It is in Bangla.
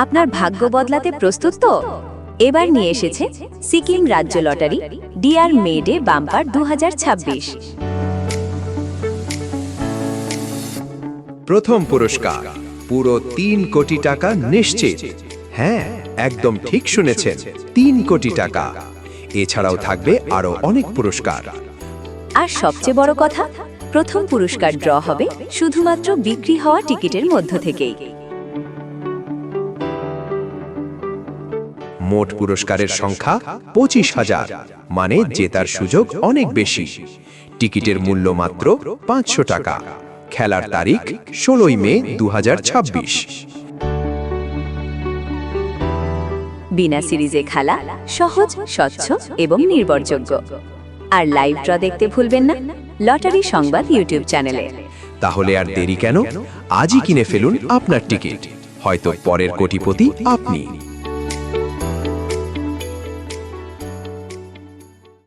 আপনার ভাগ্য বদলাতে প্রস্তুত তো? এবার নিয়ে এসেছে সিকিম রাজ্য লটারি ডিয়ার মেডে বাম্পার 2026। প্রথম পুরস্কার পুরো ৩ কোটি টাকা নিশ্চিত। হ্যাঁ, একদম ঠিক শুনেছেন, ৩ কোটি টাকা। এছাড়াও থাকবে আরো অনেক পুরস্কার। আর সবচেয়ে বড় কথা, প্রথম পুরস্কার ড্র হবে শুধুমাত্র বিক্রি হওয়া টিকিটের মধ্য থেকেই। মোট পুরস্কারের সংখ্যা ২৫,০০০, মানে জেতার সুযোগ অনেক বেশি। টিকিটের মূল্য মাত্র ৫০০ টাকা। খেলার তারিখ ১৬ই মে ২০২৬। বিনা সিরিজে খেলা, সহজ, স্বচ্ছ এবং নির্ভরযোগ্য। আর লাইভ ড্র দেখতে ভুলবেন না লটারি সংবাদ ইউটিউব চ্যানেলে। তাহলে আর দেরি কেন? আজই কিনে ফেলুন আপনার টিকিট। হয়তো পরের কোটিপতি আপনি।